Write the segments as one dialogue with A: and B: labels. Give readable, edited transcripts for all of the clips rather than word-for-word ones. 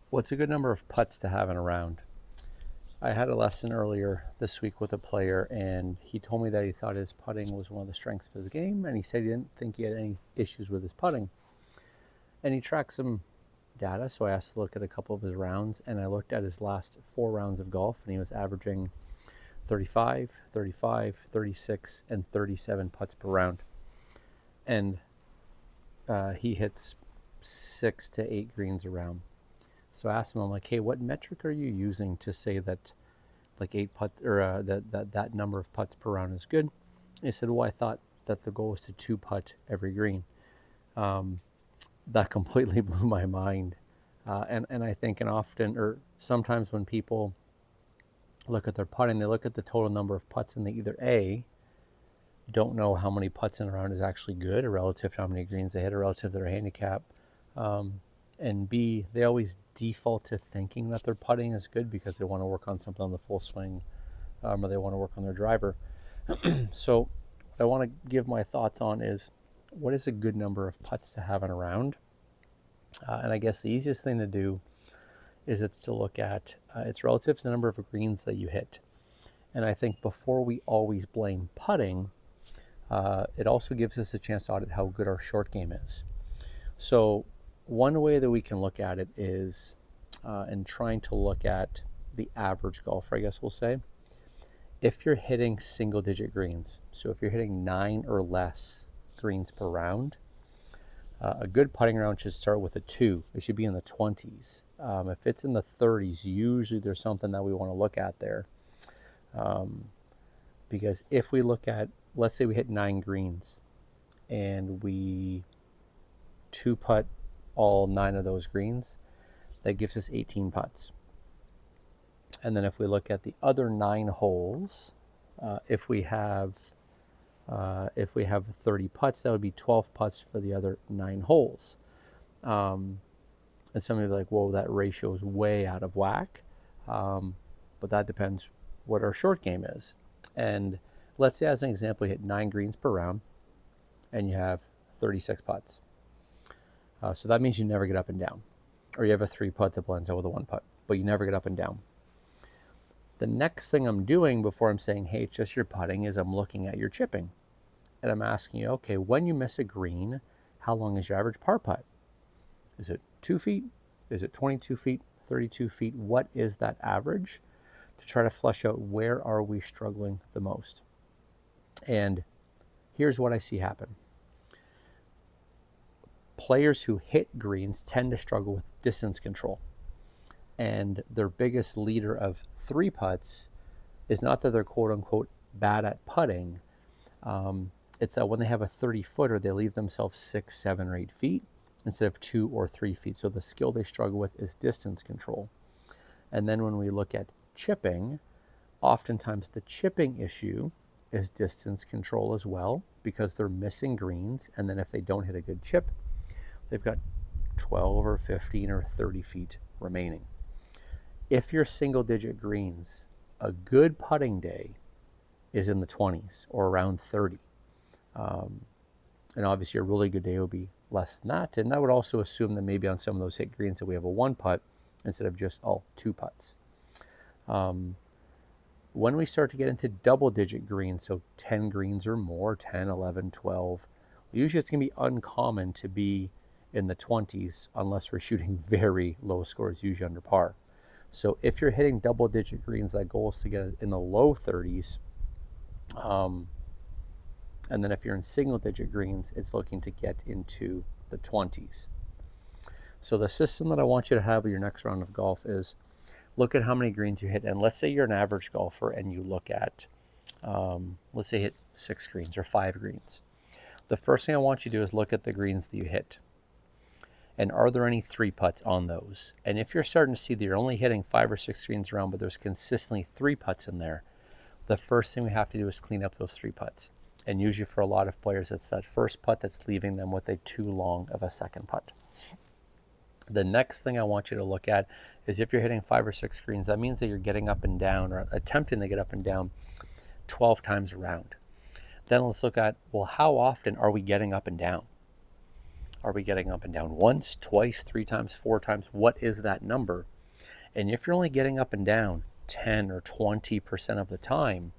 A: What's a good number of putts to have in a round? I had a lesson earlier this week with a player, and he told me that he thought his putting was one of the strengths of his game, and he said he didn't think he had any issues with his putting. And he tracked some data, so I asked to look at a couple of his rounds, and I looked at his last 4 rounds of golf, and he was averaging 35, 35, 36, and 37 putts per round. And he hits 6 to 8 greens a round. So I asked him, I'm like, hey, what metric are you using to say that like 8 putts or that number of putts per round is good? And he said, well, I thought that the goal was to 2-putt every green. That completely blew my mind. And I think sometimes when people look at their putting, they look at the total number of putts and they either A, don't know how many putts in a round is actually good or relative to how many greens they hit or relative to their handicap. And B, they always default to thinking that their putting is good because they want to work on something on the full swing or they want to work on their driver. So what I want to give my thoughts on is what is a good number of putts to have in a round? And I guess the easiest thing to do is it's to look at it's relative to the number of greens that you hit. And I think before we always blame putting, it also gives us a chance to audit how good our short game is. So one way that we can look at it is in trying to look at the average golfer, I guess we'll say. If you're hitting single-digit greens, so if you're hitting 9 or less greens per round, a good putting round should start with a 2. It should be in the 20s. If it's in the 30s, usually there's something that we want to look at there. Because if we look at, let's say we hit 9 greens and we 2-putt all 9 of those greens, that gives us 18 putts. And then if we look at the other 9 holes, if we have 30 putts, that would be 12 putts for the other 9 holes. And somebody will be like, whoa, that ratio is way out of whack. But that depends what our short game is. And let's say, as an example, you hit 9 greens per round and you have 36 putts. So that means you never get up and down. Or you have a 3-putt that blends out with a 1-putt, but you never get up and down. The next thing I'm doing before I'm saying, hey, it's just your putting, is I'm looking at your chipping. And I'm asking you, okay, when you miss a green, how long is your average par putt? Is it 2 feet? Is it 22 feet? 32 feet? What is that average? To try to flesh out where are we struggling the most. And here's what I see happen. Players who hit greens tend to struggle with distance control. And their biggest leader of 3-putts is not that they're quote unquote bad at putting. It's that when they have a 30-footer, they leave themselves 6, 7, or 8 feet instead of 2 or 3 feet. So the skill they struggle with is distance control. And then when we look at chipping, oftentimes the chipping issue is distance control as well, because they're missing greens. And then if they don't hit a good chip, they've got 12 or 15 or 30 feet remaining. If you're single-digit greens, a good putting day is in the 20s or around 30. And obviously a really good day would be less than that. And that would also assume that maybe on some of those hit greens that we have a 1-putt instead of just all 2 putts. When we start to get into double-digit greens, so 10 greens or more, 10, 11, 12, usually it's going to be uncommon to be in the 20s unless we're shooting very low scores, usually under par. So if you're hitting double-digit greens, that goal is to get in the low 30s. And then if you're in single-digit greens, it's looking to get into the 20s. So the system that I want you to have with your next round of golf is look at how many greens you hit. And let's say you're an average golfer and you look at, let's say you hit 6 greens or 5 greens. The first thing I want you to do is look at the greens that you hit. And are there any 3-putts on those? And if you're starting to see that you're only hitting 5 or 6 greens around, but there's consistently 3-putts in there, the first thing we have to do is clean up those 3-putts. And usually for a lot of players, it's that first putt that's leaving them with a too long of a second putt. The next thing I want you to look at is if you're hitting 5 or 6 greens, that means that you're getting up and down or attempting to get up and down 12 times around. Then let's look at, well, how often are we getting up and down? Are we getting up and down once, twice, 3 times, 4 times? What is that number? And if you're only getting up and down 10 or 20% of the time,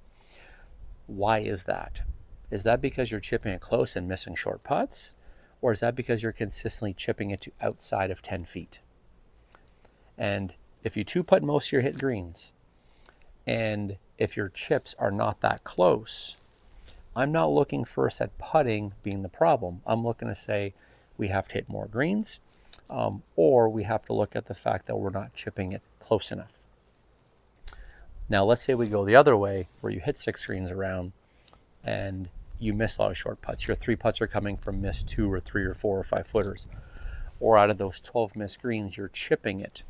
A: why is that? Is that because you're chipping it close and missing short putts? Or is that because you're consistently chipping it to outside of 10 feet? And if you two-putt most of your hit greens, and if your chips are not that close, I'm not looking first at putting being the problem. I'm looking to say we have to hit more greens, or we have to look at the fact that we're not chipping it close enough. Now, let's say we go the other way, where you hit 6 greens around and you miss a lot of short putts. Your 3 putts are coming from missed 2 or 3 or 4 or 5 footers. Or out of those 12 missed greens, you're chipping it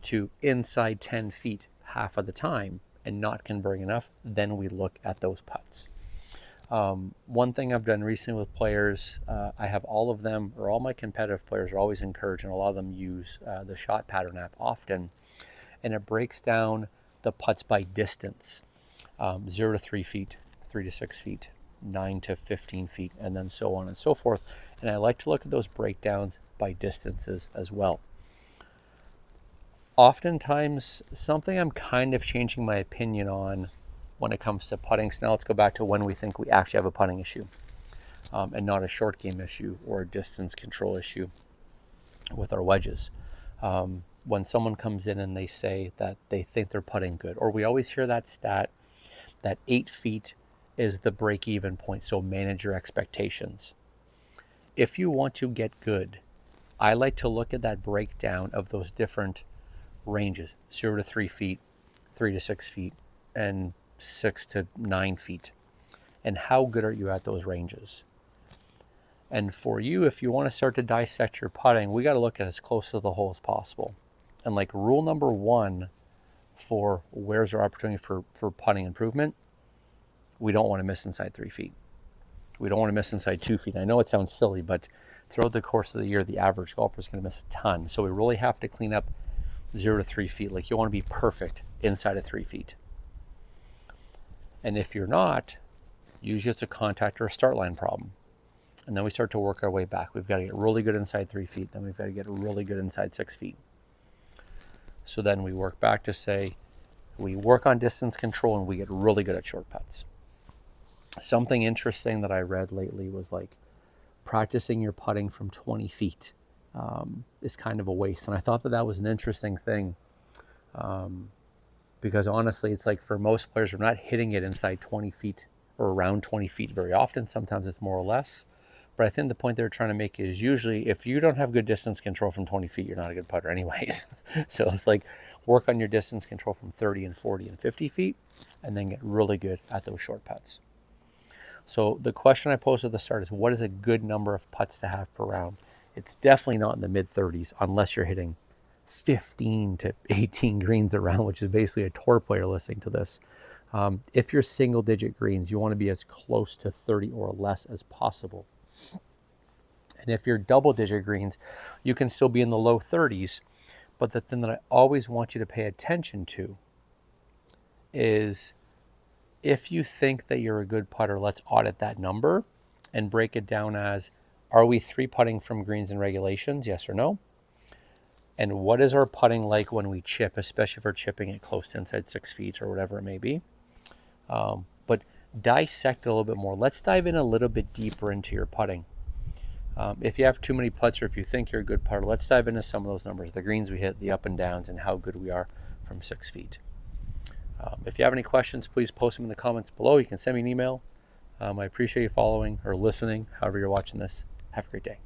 A: to inside 10 feet half of the time and not converting enough. Then we look at those putts. One thing I've done recently with players, I have all of them, or all my competitive players are always encouraged, and a lot of them use the shot pattern app often, and it breaks down the putts by distance, 0 to 3 feet, 3 to 6 feet, 9 to 15 feet, and then so on and so forth. And I like to look at those breakdowns by distances as well. Oftentimes, something I'm kind of changing my opinion on when it comes to putting. So now let's go back to when we think we actually have a putting issue, and not a short game issue or a distance control issue with our wedges. When someone comes in and they say that they think they're putting good, or we always hear that stat that 8 feet is the break-even point, so manage your expectations. If you want to get good, I like to look at that breakdown of those different ranges, 0 to 3 feet, 3 to 6 feet, and 6 to 9 feet. And how good are you at those ranges? And for you, if you want to start to dissect your putting, we got to look at as close to the hole as possible. And like rule number 1 for where's our opportunity for putting improvement, we don't want to miss inside 3 feet. We don't want to miss inside 2 feet. I know it sounds silly, but throughout the course of the year, the average golfer is going to miss a ton. So we really have to clean up 0 to 3 feet. Like, you want to be perfect inside of 3 feet. And if you're not, usually it's a contact or a start line problem. And then we start to work our way back. We've got to get really good inside 3 feet. Then we've got to get really good inside 6 feet. So then we work back to say, we work on distance control and we get really good at short putts. Something interesting that I read lately was like, practicing your putting from 20 feet is kind of a waste. And I thought that that was an interesting thing, because honestly, it's like for most players, we're not hitting it inside 20 feet or around 20 feet very often. Sometimes it's more or less. But I think the point they're trying to make is usually if you don't have good distance control from 20 feet, you're not a good putter anyways. So it's like work on your distance control from 30 and 40 and 50 feet and then get really good at those short putts. So the question I posed at the start is, what is a good number of putts to have per round? It's definitely not in the mid-30s unless you're hitting 15 to 18 greens a round, which is basically a tour player listening to this. If you're single-digit greens, you want to be as close to 30 or less as possible. And if you're double-digit greens, you can still be in the low 30s. But the thing that I always want you to pay attention to is, if you think that you're a good putter, let's audit that number and break it down as, are we 3-putting from greens and regulations, yes or no? And what is our putting like when we chip, especially if we're chipping it close to inside 6 feet or whatever it may be. But dissect it a little bit more. Let's dive in a little bit deeper into your putting. If you have too many putts, or if you think you're a good putter, let's dive into some of those numbers, the greens we hit, the up and downs, and how good we are from 6 feet. If you have any questions, please post them in the comments below. You can send me an email. I appreciate you following or listening, however you're watching this. Have a great day.